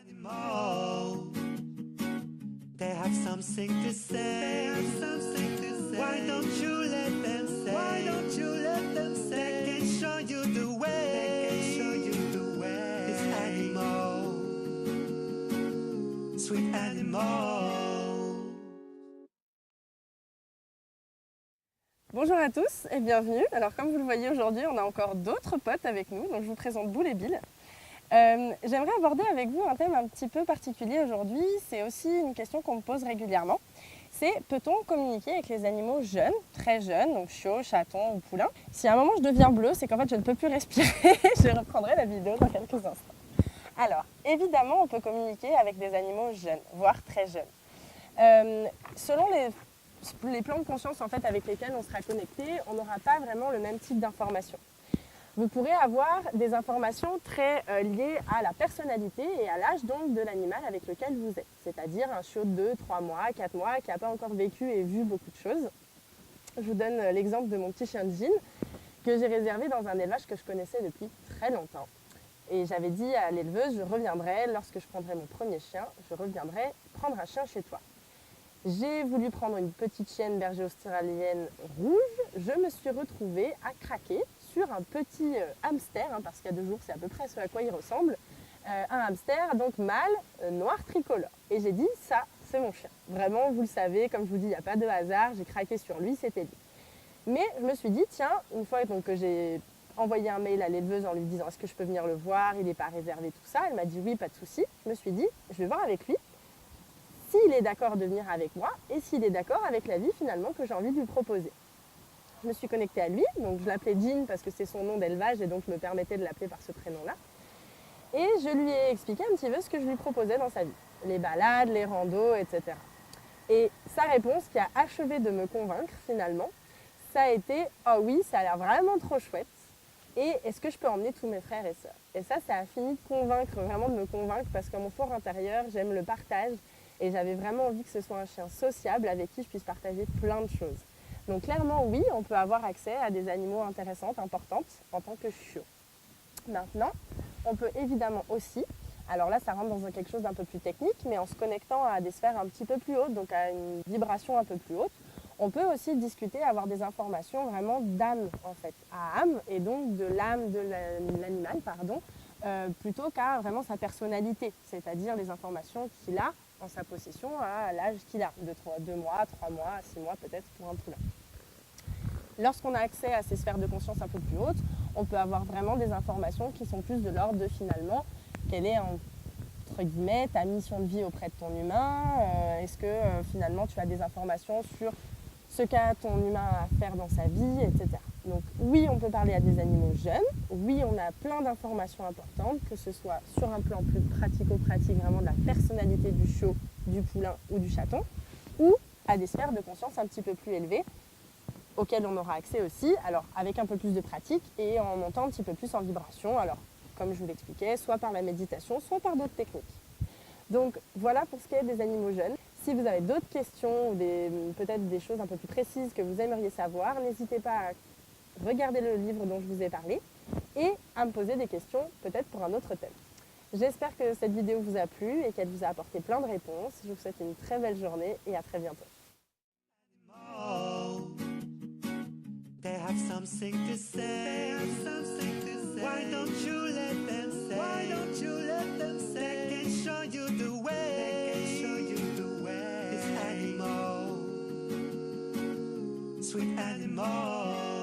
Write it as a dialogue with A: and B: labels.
A: Animal. They have something to say. Why don't you let them say? Why don't you let them say? They can show you the way. They can show you the way. This animal, sweet animal.
B: Bonjour à tous et bienvenue. Alors comme vous le voyez aujourd'hui, on a encore d'autres potes avec nous, donc je vous présente Boule et Bill. J'aimerais aborder avec vous un thème un petit peu particulier aujourd'hui. C'est aussi une question qu'on me pose régulièrement. C'est peut-on communiquer avec les animaux jeunes, très jeunes, donc chiots, chatons ou poulains? Si à un moment je deviens bleue, c'est qu'en fait je ne peux plus respirer. Je reprendrai la vidéo dans quelques instants. Alors, évidemment, on peut communiquer avec des animaux jeunes, voire très jeunes. Selon les plans de conscience en fait, avec lesquels on sera connecté, on n'aura pas vraiment le même type d'informations. Vous pourrez avoir des informations très liées à la personnalité et à l'âge donc de l'animal avec lequel vous êtes. C'est-à-dire un chiot de 2, 3 mois, 4 mois qui n'a pas encore vécu et vu beaucoup de choses. Je vous donne l'exemple de mon petit chien de Jean que j'ai réservé dans un élevage que je connaissais depuis très longtemps. Et j'avais dit à l'éleveuse, je reviendrai, lorsque je prendrai mon premier chien, je reviendrai prendre un chien chez toi. J'ai voulu prendre une petite chienne berger australienne rouge. Je me suis retrouvée à craquer sur un petit hamster, parce qu'il y a 2 jours, c'est à peu près ce à quoi il ressemble. Un hamster, donc mâle, noir tricolore. Et j'ai dit, ça, c'est mon chien. Vraiment, vous le savez, comme je vous dis, il n'y a pas de hasard. J'ai craqué sur lui, c'était lui. Mais je me suis dit, tiens, une fois donc, que j'ai envoyé un mail à l'éleveuse en lui disant, est-ce que je peux venir le voir, il n'est pas réservé, tout ça. Elle m'a dit, oui, pas de souci. Je me suis dit, je vais voir avec lui s'il est d'accord de venir avec moi et s'il est d'accord avec la vie finalement que j'ai envie de lui proposer. Je me suis connectée à lui, donc je l'appelais Jean parce que c'est son nom d'élevage et donc je me permettais de l'appeler par ce prénom-là. Et je lui ai expliqué un petit peu ce que je lui proposais dans sa vie, les balades, les randos, etc. Et sa réponse qui a achevé de me convaincre finalement, ça a été « Oh oui, ça a l'air vraiment trop chouette et est-ce que je peux emmener tous mes frères et sœurs ?» Et ça a fini de convaincre, vraiment de me convaincre parce qu'à mon fort intérieur, j'aime le partage. Et j'avais vraiment envie que ce soit un chien sociable avec qui je puisse partager plein de choses. Donc clairement, oui, on peut avoir accès à des animaux intéressants, importantes, en tant que chiot. Maintenant, on peut évidemment aussi, alors là ça rentre dans quelque chose d'un peu plus technique, mais en se connectant à des sphères un petit peu plus hautes, donc à une vibration un peu plus haute, on peut aussi discuter, avoir des informations vraiment d'âme en fait, à âme, et donc de l'âme de l'animal, plutôt qu'à vraiment sa personnalité, c'est-à-dire les informations qu'il a en sa possession à l'âge qu'il a, de 2 mois, 3 mois, 6 mois peut-être pour un poulain. Lorsqu'on a accès à ces sphères de conscience un peu plus hautes, on peut avoir vraiment des informations qui sont plus de l'ordre de finalement, quelle est entre guillemets ta mission de vie auprès de ton humain, est-ce que finalement tu as des informations sur ce qu'a ton humain à faire dans sa vie, etc. Donc oui, on peut parler à des animaux jeunes, oui, on a plein d'informations importantes, que ce soit sur un plan plus pratico-pratique, vraiment de la personnalité du chiot, du poulain ou du chaton, ou à des sphères de conscience un petit peu plus élevées, auxquelles on aura accès aussi, alors avec un peu plus de pratique et en montant un petit peu plus en vibration, alors comme je vous l'expliquais, soit par la méditation, soit par d'autres techniques. Donc voilà pour ce qui est des animaux jeunes. Si vous avez d'autres questions ou peut-être des choses un peu plus précises que vous aimeriez savoir, n'hésitez pas à regarder le livre dont je vous ai parlé et à me poser des questions peut-être pour un autre thème. J'espère que cette vidéo vous a plu et qu'elle vous a apporté plein de réponses. Je vous souhaite une très belle journée et à très bientôt.
A: They have something to say. Why don't you let them say? Why don't you let them say? They can show you the way. They can show you the way. This animal, sweet animal.